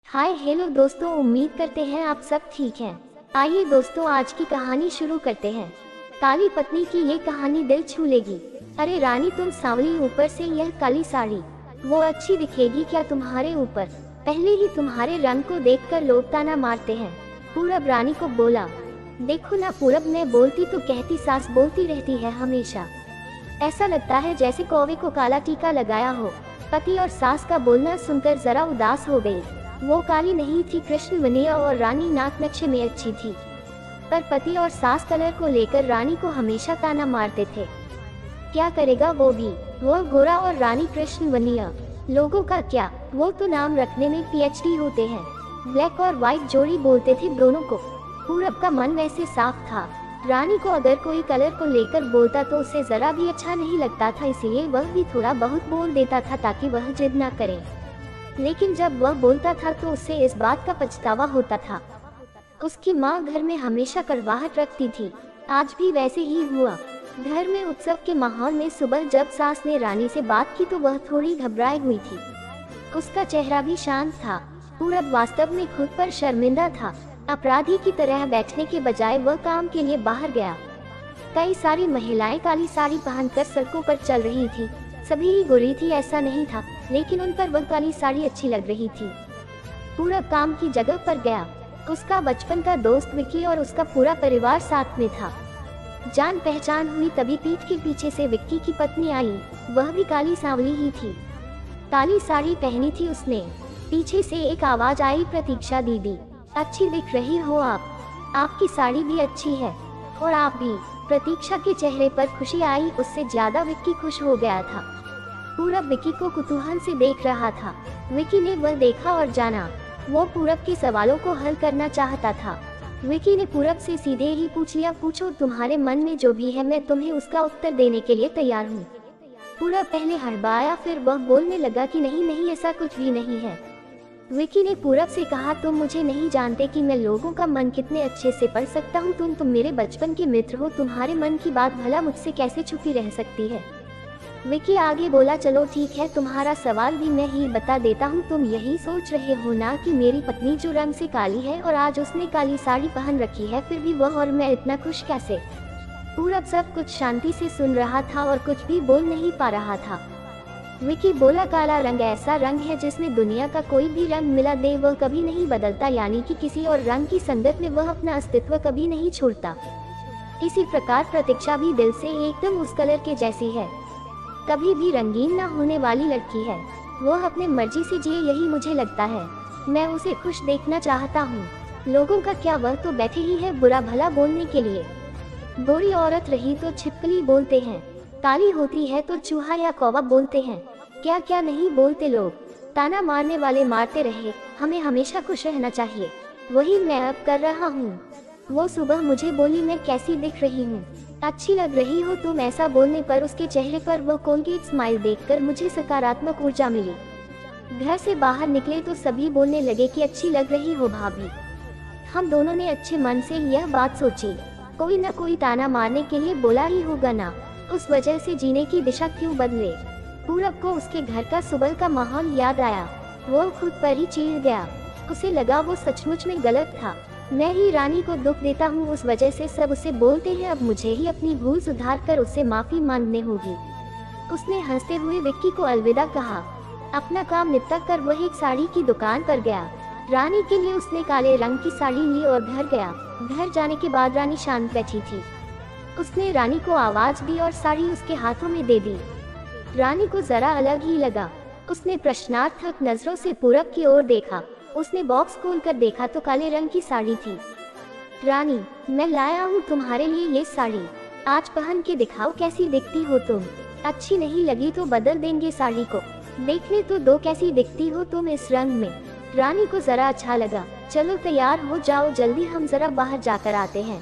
Hi hello दोस्तों, उम्मीद करते हैं आप सब ठीक हैं। आइए दोस्तों, आज की कहानी शुरू करते हैं। काली पत्नी की ये कहानी दिल छू लेगी। अरे रानी, तुम सांवली, ऊपर से यह काली साड़ी, वो अच्छी दिखेगी क्या तुम्हारे ऊपर? पहले ही तुम्हारे रंग को देखकर लोग ताना मारते हैं। पूरब रानी को बोला। देखो ना पूरब, मैं बोलती तो कहती, सास बोलती रहती है हमेशा। ऐसा लगता है जैसे कौवे को काला टीका लगाया हो। पति और सास का बोलना सुनकर जरा उदास हो गई। वो काली नहीं थी, कृष्ण वनिया और रानी नाक नक्शे में अच्छी थी, पर पति और सास कलर को लेकर रानी को हमेशा ताना मारते थे। क्या करेगा वो भी, वो गोरा और रानी कृष्ण वनिया। लोगों का क्या, वो तो नाम रखने में पीएचडी होते हैं। ब्लैक और व्हाइट जोड़ी बोलते थे दोनों को। पूरब का मन वैसे साफ था। रानी को अगर कोई कलर को लेकर बोलता तो उसे जरा भी अच्छा नहीं लगता था, इसलिए वह भी थोड़ा बहुत बोल देता था ताकि वह जिद न करे। लेकिन जब वह बोलता था तो उसे इस बात का पछतावा होता था। उसकी माँ घर में हमेशा कड़वाहट रखती थी, आज भी वैसे ही हुआ। घर में उत्सव के माहौल में सुबह जब सास ने रानी से बात की तो वह थोड़ी घबराई हुई थी। उसका चेहरा भी शांत था। पूरब वास्तव में खुद पर शर्मिंदा था। अपराधी की तरह बैठने के बजाय वह काम के लिए बाहर गया। कई सारी महिलाएं काली साड़ी पहनकर सड़कों पर चल रही थी। सभी ही गोरी थी ऐसा नहीं था, लेकिन उन पर वह काली साड़ी अच्छी लग रही थी। पूरब काम की जगह पर गया। उसका बचपन का दोस्त विक्की और उसका पूरा परिवार साथ में था। जान पहचान हुई तभी पीठ के पीछे से विक्की की पत्नी आई। वह भी काली सांवली ही थी, काली साड़ी पहनी थी उसने। पीछे से एक आवाज आई, प्रतीक्षा दीदी, अच्छी दिख रही हो आप, आपकी साड़ी भी अच्छी है और आप भी। प्रतीक्षा के चेहरे पर खुशी आई, उससे ज्यादा विक्की खुश हो गया था। पूरब विक्की को कुतूहल से देख रहा था। विक्की ने वह देखा और जाना। वो पूरब के सवालों को हल करना चाहता था। विक्की ने पूरब से सीधे ही पूछ लिया, पूछो, तुम्हारे मन में जो भी है मैं तुम्हें उसका उत्तर देने के लिए तैयार हूँ। पूरब पहले हड़बड़ाया, फिर वह बोलने लगा कि नहीं नहीं, ऐसा कुछ भी नहीं है। विक्की ने पूरब से कहा, तुम मुझे नहीं जानते कि मैं लोगों का मन कितने अच्छे से पढ़ सकता हूँ। तुम मेरे बचपन के मित्र हो, तुम्हारे मन की बात भला मुझसे कैसे छुपी रह सकती है। विक्की आगे बोला, चलो ठीक है, तुम्हारा सवाल भी मैं ही बता देता हूँ। तुम यही सोच रहे हो ना कि मेरी पत्नी जो रंग से काली है और आज उसने काली साड़ी पहन रखी है, फिर भी वह और मैं इतना खुश कैसे? पूरब सब कुछ शांति से सुन रहा था और कुछ भी बोल नहीं पा रहा था। विक्की बोला, काला रंग ऐसा रंग है जिसमें दुनिया का कोई भी रंग मिला दे वह कभी नहीं बदलता, यानी कि किसी और रंग की संगत में वह अपना अस्तित्व कभी नहीं छोड़ता। इसी प्रकार प्रतीक्षा भी दिल से एकदम उस कलर के जैसी है, कभी भी रंगीन न होने वाली लड़की है। वह अपने मर्जी से जिए, यही मुझे लगता है। मैं उसे खुश देखना चाहता हूँ। लोगों का क्या, वह तो बैठे ही है बुरा भला बोलने के लिए। गोरी औरत रही तो छिपकली बोलते हैं, काली होती है तो चूहा या कौवा बोलते हैं। क्या क्या नहीं बोलते लोग। ताना मारने वाले मारते रहे, हमें हमेशा खुश रहना चाहिए। वही मैं अब कर रहा हूँ। वो सुबह मुझे बोली, मैं कैसी दिख रही हूँ, अच्छी लग रही हो तुम। ऐसा बोलने पर उसके चेहरे पर वो कोलगेट स्माइल देखकर मुझे सकारात्मक ऊर्जा मिली। घर से बाहर निकले तो सभी बोलने लगे कि अच्छी लग रही हो भाभी। हम दोनों ने अच्छे मन से यह बात सोची, कोई न कोई ताना मारने के लिए बोला ही होगा ना, उस वजह से जीने की दिशा क्यों बदले। पूरब को उसके घर का सुबह का माहौल याद आया। वो खुद पर ही चिढ़ गया। उसे लगा वो सचमुच में गलत था। मैं ही रानी को दुख देता हूँ, उस वजह से सब उसे बोलते हैं। अब मुझे ही अपनी भूल सुधार कर उससे माफी मांगने होगी। उसने हंसते हुए विक्की को अलविदा कहा। अपना काम निपटा कर वह एक साड़ी की दुकान पर गया। रानी के लिए उसने काले रंग की साड़ी ली और घर गया। घर जाने के बाद रानी शांत बैठी थी। उसने रानी को आवाज दी और साड़ी उसके हाथों में दे दी। रानी को जरा अलग ही लगा। उसने प्रश्नार्थक नजरों से पूरब की ओर देखा। उसने बॉक्स खोलकर देखा तो काले रंग की साड़ी थी। रानी, मैं लाया हूँ तुम्हारे लिए ये साड़ी, आज पहन के दिखाओ कैसी दिखती हो तुम। अच्छी नहीं लगी तो बदल देंगे साड़ी को, देखने तो दो कैसी दिखती हो तुम इस रंग में। रानी को जरा अच्छा लगा। चलो तैयार हो जाओ, जल्दी हम जरा बाहर जाकर आते हैं,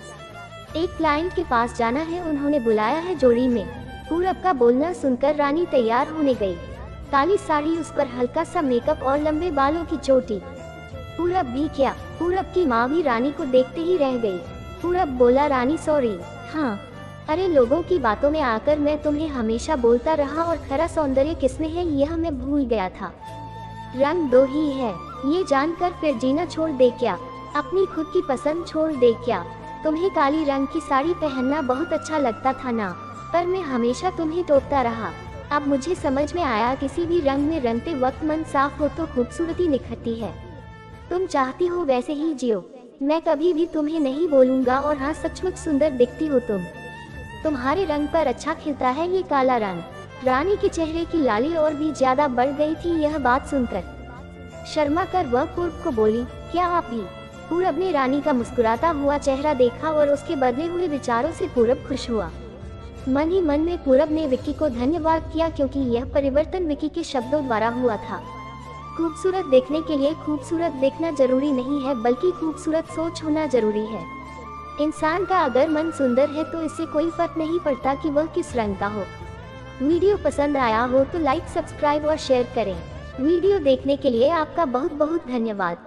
एक क्लाइंट के पास जाना है, उन्होंने बुलाया है जोड़ी में। पूरब का बोलना सुनकर रानी तैयार होने गई। काली साड़ी, उस पर हल्का सा मेकअप और लंबे बालों की चोटी। पूरब भी क्या, पूरब की माँ भी रानी को देखते ही रह गई। पूरब बोला, रानी सॉरी। हाँ, अरे लोगों की बातों में आकर मैं तुम्हें हमेशा बोलता रहा और खरा सौंदर्य किसमें है यह मैं भूल गया था। रंग दो ही है, ये जानकर फिर जीना छोड़ दे क्या? अपनी खुद की पसंद छोड़ दे क्या? तुम्हें काली रंग की साड़ी पहनना बहुत अच्छा लगता था ना, पर मैं हमेशा तुम्हें टोकता रहा। अब मुझे समझ में आया, किसी भी रंग में रंगते वक्त मन साफ हो तो खूबसूरती निखरती है। तुम चाहती हो वैसे ही जियो, मैं कभी भी तुम्हें नहीं बोलूँगा। और हाँ, सचमुच सुंदर दिखती हो तुम। तुम्हारे रंग पर अच्छा खिलता है ये काला रंग। रानी के चेहरे की लाली और भी ज्यादा बढ़ गई थी यह बात सुनकर। शर्मा कर वह पूरब को बोली, क्या आप भी? पूरब ने रानी का मुस्कुराता हुआ चेहरा देखा और उसके बदले हुए विचारों से पूरब खुश हुआ। मन ही मन में पूरब ने विक्की को धन्यवाद किया, क्योंकि यह परिवर्तन विक्की के शब्दों द्वारा हुआ था। खूबसूरत देखने के लिए खूबसूरत देखना जरूरी नहीं है, बल्कि खूबसूरत सोच होना जरूरी है। इंसान का अगर मन सुंदर है तो इससे कोई फर्क नहीं पड़ता कि वह किस रंग का हो। वीडियो पसंद आया हो तो लाइक, सब्सक्राइब और शेयर करें। वीडियो देखने के लिए आपका बहुत बहुत धन्यवाद।